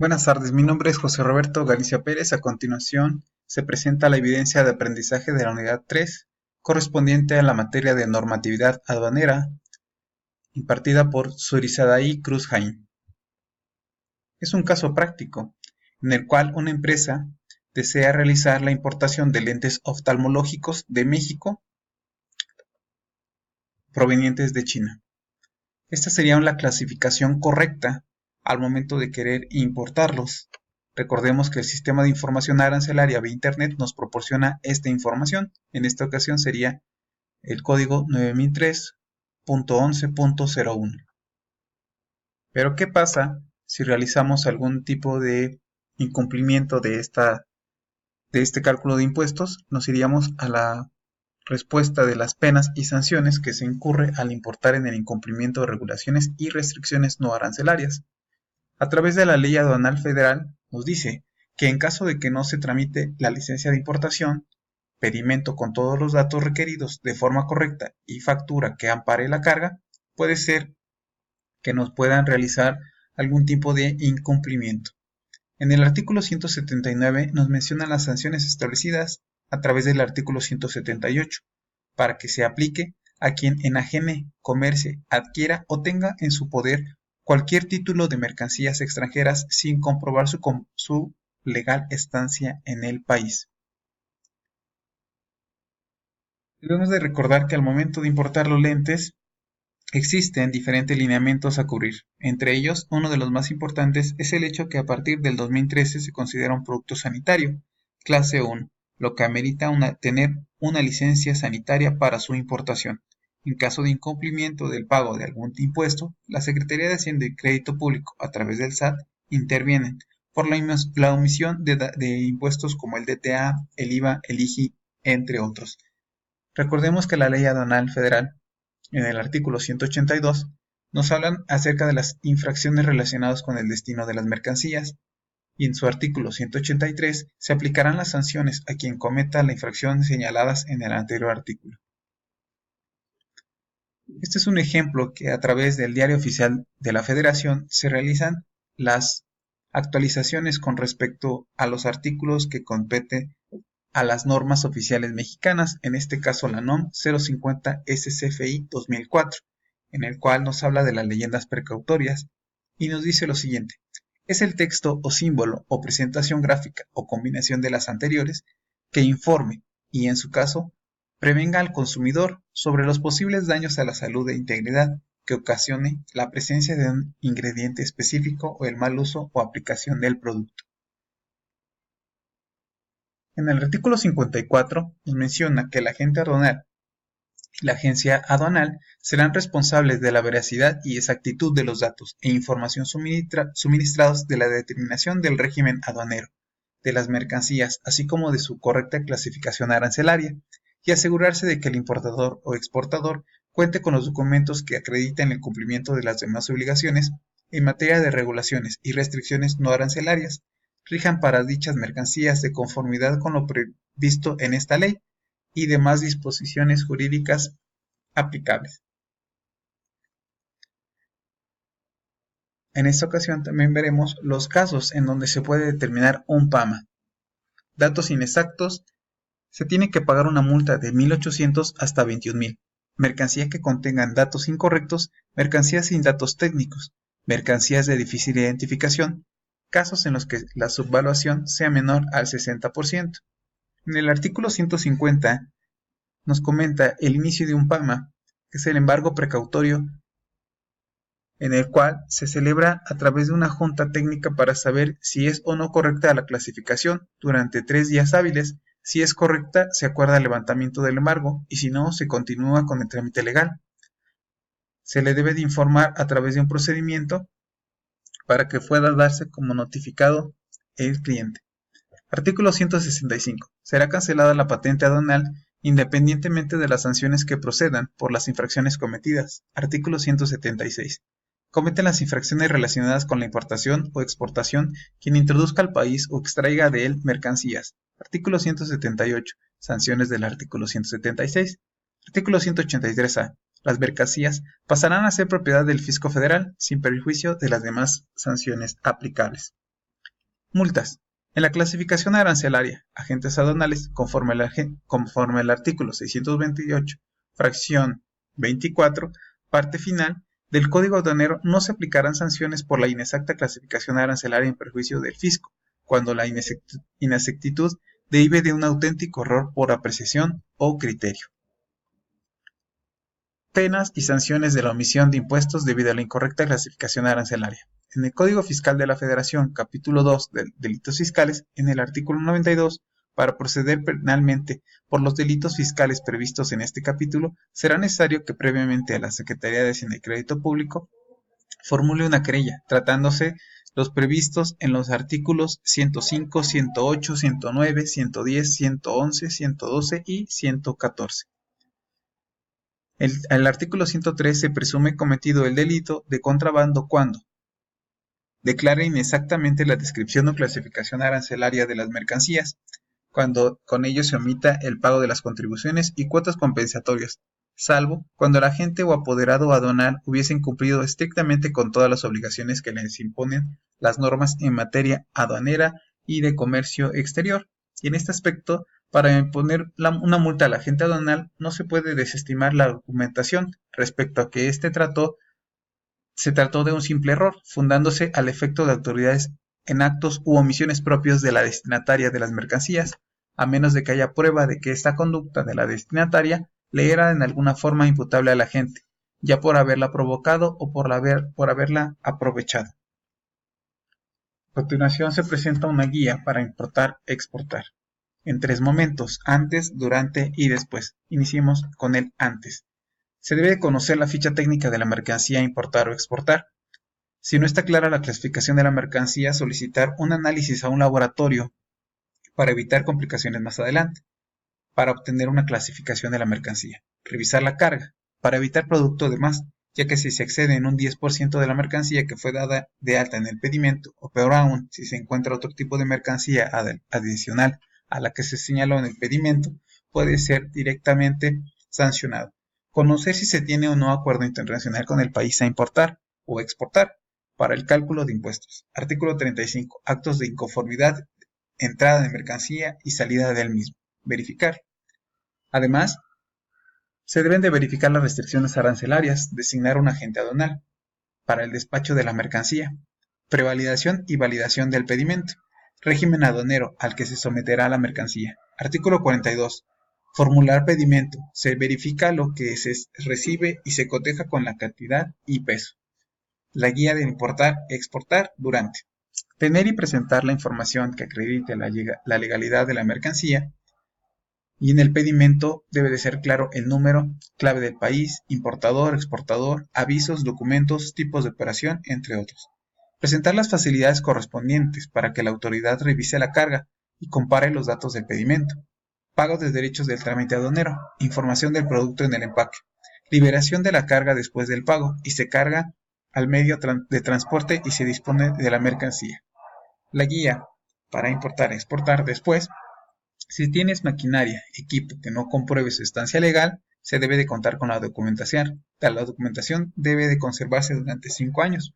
Buenas tardes, mi nombre es José Roberto Galicia Pérez. A continuación se presenta la evidencia de aprendizaje de la unidad 3, correspondiente a la materia de normatividad aduanera, impartida por Surizadaí Cruz Jaime. Es un caso práctico, en el cual una empresa desea realizar la importación de lentes oftalmológicos de México provenientes de China. Esta sería la clasificación correcta al momento de querer importarlos. Recordemos que el sistema de información arancelaria vía Internet nos proporciona esta información. En esta ocasión sería el código 9003.11.01. Pero ¿qué pasa si realizamos algún tipo de incumplimiento de este cálculo de impuestos? Nos iríamos a la respuesta de las penas y sanciones que se incurre al importar en el incumplimiento de regulaciones y restricciones no arancelarias. A través de la Ley Aduanal Federal nos dice que en caso de que no se tramite la licencia de importación, pedimento con todos los datos requeridos de forma correcta y factura que ampare la carga, puede ser que nos puedan realizar algún tipo de incumplimiento. En el artículo 179 nos menciona las sanciones establecidas a través del artículo 178 para que se aplique a quien enajene, comercie, adquiera o tenga en su poder cualquier título de mercancías extranjeras sin comprobar su legal estancia en el país. Debemos de recordar que al momento de importar los lentes existen diferentes lineamientos a cubrir. Entre ellos, uno de los más importantes es el hecho que a partir del 2013 se considera un producto sanitario, clase 1, lo que amerita tener una licencia sanitaria para su importación. En caso de incumplimiento del pago de algún impuesto, la Secretaría de Hacienda y Crédito Público, a través del SAT, intervienen por la omisión de impuestos como el DTA, el IVA, el IGI, entre otros. Recordemos que la Ley Aduanal Federal, en el artículo 182, nos hablan acerca de las infracciones relacionadas con el destino de las mercancías, y en su artículo 183 se aplicarán las sanciones a quien cometa la infracción señaladas en el anterior artículo. Este es un ejemplo que a través del Diario Oficial de la Federación se realizan las actualizaciones con respecto a los artículos que competen a las normas oficiales mexicanas, en este caso la NOM 050 SCFI 2004, en el cual nos habla de las leyendas precautorias y nos dice lo siguiente: es el texto o símbolo o presentación gráfica o combinación de las anteriores que informe y, en su caso, prevenga al consumidor sobre los posibles daños a la salud e integridad que ocasione la presencia de un ingrediente específico o el mal uso o aplicación del producto. En el artículo 54 nos menciona que el agente aduanal y la agencia aduanal serán responsables de la veracidad y exactitud de los datos e información suministrados de la determinación del régimen aduanero, de las mercancías, así como de su correcta clasificación arancelaria, y asegurarse de que el importador o exportador cuente con los documentos que acrediten el cumplimiento de las demás obligaciones en materia de regulaciones y restricciones no arancelarias, rijan para dichas mercancías de conformidad con lo previsto en esta ley y demás disposiciones jurídicas aplicables. En esta ocasión también veremos los casos en donde se puede determinar un PAMA. Datos inexactos: se tiene que pagar una multa de 1,800 hasta 21,000. Mercancía que contengan datos incorrectos, mercancías sin datos técnicos, mercancías de difícil identificación, casos en los que la subvaluación sea menor al 60%. En el artículo 150 nos comenta el inicio de un PAMA, que es el embargo precautorio, en el cual se celebra a través de una junta técnica para saber si es o no correcta la clasificación durante 3 días hábiles. Si es correcta, se acuerda el levantamiento del embargo, y si no, se continúa con el trámite legal. Se le debe de informar a través de un procedimiento para que pueda darse como notificado el cliente. Artículo 165. Será cancelada la patente aduanal independientemente de las sanciones que procedan por las infracciones cometidas. Artículo 176. Cometen las infracciones relacionadas con la importación o exportación quien introduzca al país o extraiga de él mercancías. Artículo 178. Sanciones del artículo 176. Artículo 183A. Las mercancías pasarán a ser propiedad del Fisco Federal sin perjuicio de las demás sanciones aplicables. Multas. En la clasificación arancelaria, agentes aduanales, conforme al artículo 628, fracción 24, parte final, del Código Aduanero no se aplicarán sanciones por la inexacta clasificación arancelaria en perjuicio del fisco, cuando la inexactitud derive de un auténtico error por apreciación o criterio. Penas y sanciones de la omisión de impuestos debido a la incorrecta clasificación arancelaria. En el Código Fiscal de la Federación, capítulo 2 de Delitos Fiscales, en el artículo 92, para proceder penalmente por los delitos fiscales previstos en este capítulo, será necesario que previamente a la Secretaría de Hacienda y Crédito Público formule una querella, tratándose los previstos en los artículos 105, 108, 109, 110, 111, 112 y 114. El artículo 103 se presume cometido el delito de contrabando cuando declara inexactamente la descripción o clasificación arancelaria de las mercancías, cuando con ello se omita el pago de las contribuciones y cuotas compensatorias, salvo cuando el agente o apoderado aduanal hubiesen cumplido estrictamente con todas las obligaciones que les imponen las normas en materia aduanera y de comercio exterior. Y en este aspecto, para imponer una multa al agente aduanal no se puede desestimar la argumentación respecto a que se trató de un simple error, fundándose al efecto de autoridades en actos u omisiones propios de la destinataria de las mercancías, a menos de que haya prueba de que esta conducta de la destinataria le era en alguna forma imputable a la agente, ya por haberla provocado o por haberla aprovechado. A continuación se presenta una guía para importar-exportar, en 3 momentos: antes, durante y después. Iniciemos con el antes. Se debe conocer la ficha técnica de la mercancía a importar o exportar. Si no está clara la clasificación de la mercancía, solicitar un análisis a un laboratorio para evitar complicaciones más adelante. Para obtener una clasificación de la mercancía. Revisar la carga, para evitar producto de más, ya que si se excede en un 10% de la mercancía que fue dada de alta en el pedimento, o peor aún, si se encuentra otro tipo de mercancía adicional a la que se señaló en el pedimento, puede ser directamente sancionado. Conocer si se tiene o no acuerdo internacional con el país a importar o exportar para el cálculo de impuestos. Artículo 35. Actos de inconformidad, entrada de mercancía y salida del mismo. Verificar. Además, se deben de verificar las restricciones arancelarias, designar un agente aduanal para el despacho de la mercancía, prevalidación y validación del pedimento, régimen aduanero al que se someterá la mercancía. Artículo 42. Formular pedimento. Se verifica lo que se recibe y se coteja con la cantidad y peso. La guía de importar-exportar durante. Tener y presentar la información que acredite la legalidad de la mercancía. Y en el pedimento debe de ser claro el número, clave del país, importador, exportador, avisos, documentos, tipos de operación, entre otros. Presentar las facilidades correspondientes para que la autoridad revise la carga y compare los datos del pedimento. Pago de derechos del trámite aduanero, información del producto en el empaque, liberación de la carga después del pago y se carga al medio de transporte y se dispone de la mercancía. La guía para importar-exportar después. Si tienes maquinaria, equipo que no compruebe su estancia legal, se debe de contar con la documentación. La documentación debe de conservarse durante 5 años,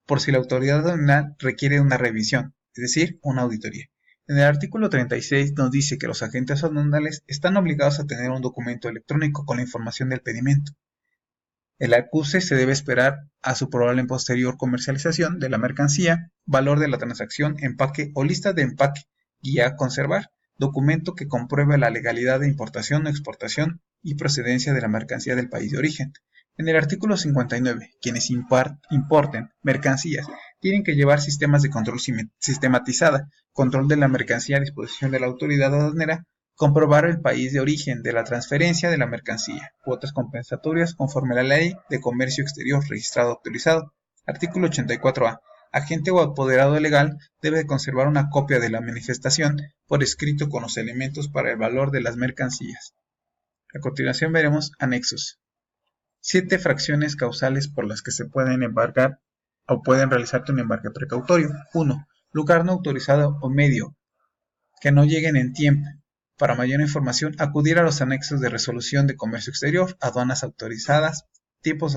por si la autoridad aduanal requiere una revisión, es decir, una auditoría. En el artículo 36 nos dice que los agentes aduanales están obligados a tener un documento electrónico con la información del pedimento. El acuse se debe esperar a su probable posterior comercialización de la mercancía, valor de la transacción, empaque o lista de empaque, guía a conservar, documento que compruebe la legalidad de importación o exportación y procedencia de la mercancía del país de origen. En el artículo 59, quienes importen mercancías tienen que llevar sistemas de control sistematizada, control de la mercancía a disposición de la autoridad aduanera, comprobar el país de origen de la transferencia de la mercancía, cuotas compensatorias conforme a la Ley de Comercio Exterior registrado autorizado. Artículo 84A. Agente o apoderado legal debe de conservar una copia de la manifestación por escrito con los elementos para el valor de las mercancías. A continuación veremos anexos. 7 fracciones causales por las que se pueden embargar o pueden realizarte un embarque precautorio. 1. Lugar no autorizado o medio que no lleguen en tiempo. Para mayor información, acudir a los anexos de resolución de comercio exterior, aduanas autorizadas, tipos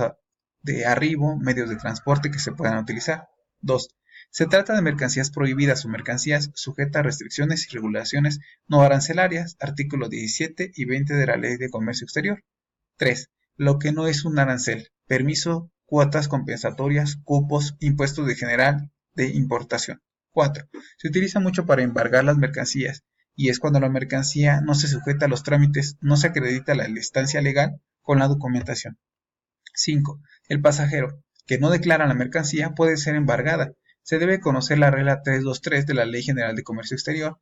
de arribo, medios de transporte que se puedan utilizar. 2. Se trata de mercancías prohibidas o mercancías sujetas a restricciones y regulaciones no arancelarias, artículos 17 y 20 de la Ley de Comercio Exterior. 3. Lo que no es un arancel, permiso, cuotas compensatorias, cupos, impuestos de general de importación. 4. Se utiliza mucho para embargar las mercancías, y es cuando la mercancía no se sujeta a los trámites, no se acredita la estancia legal con la documentación. 5. El pasajero, que no declara la mercancía, puede ser embargada. Se debe conocer la regla 323 de la Ley General de Comercio Exterior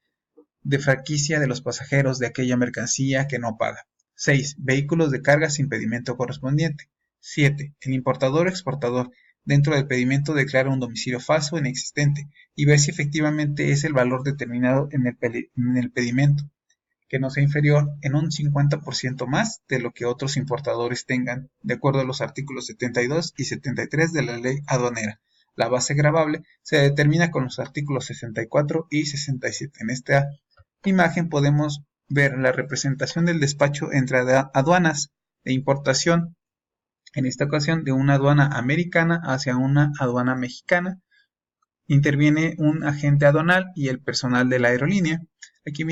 de franquicia de los pasajeros de aquella mercancía que no paga. 6. Vehículos de carga sin pedimento correspondiente. 7. El importador o exportador dentro del pedimento declara un domicilio falso o inexistente y ver si efectivamente es el valor determinado en el pedimento, que no sea inferior en un 50% más de lo que otros importadores tengan, de acuerdo a los artículos 72 y 73 de la ley aduanera. La base gravable se determina con los artículos 64 y 67. En esta imagen podemos ver la representación del despacho entre aduanas de importación, en esta ocasión de una aduana americana hacia una aduana mexicana. Interviene un agente aduanal y el personal de la aerolínea. Aquí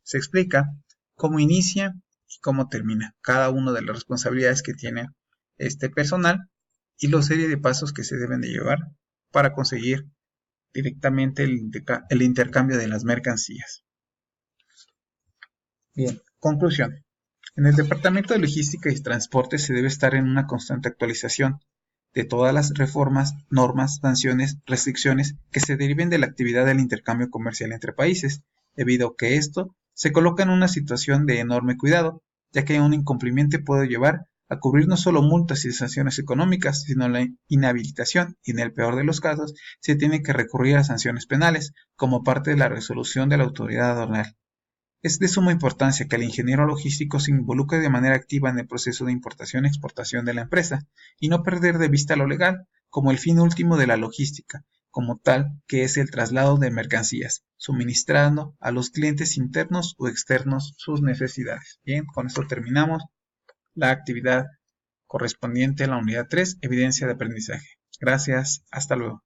se explica cómo inicia y cómo termina cada una de las responsabilidades que tiene este personal y la serie de pasos que se deben de llevar para conseguir directamente el intercambio de las mercancías. Bien, conclusión. En el Departamento de Logística y Transporte se debe estar en una constante actualización de todas las reformas, normas, sanciones, restricciones que se deriven de la actividad del intercambio comercial entre países, debido a que esto se coloca en una situación de enorme cuidado, ya que un incumplimiento puede llevar a cubrir no solo multas y sanciones económicas, sino la inhabilitación y, en el peor de los casos, se tiene que recurrir a sanciones penales como parte de la resolución de la autoridad aduanal. Es de suma importancia que el ingeniero logístico se involucre de manera activa en el proceso de importación y exportación de la empresa, y no perder de vista lo legal, como el fin último de la logística, como tal que es el traslado de mercancías, suministrando a los clientes internos o externos sus necesidades. Bien, con esto terminamos la actividad correspondiente a la unidad 3, evidencia de aprendizaje. Gracias, hasta luego.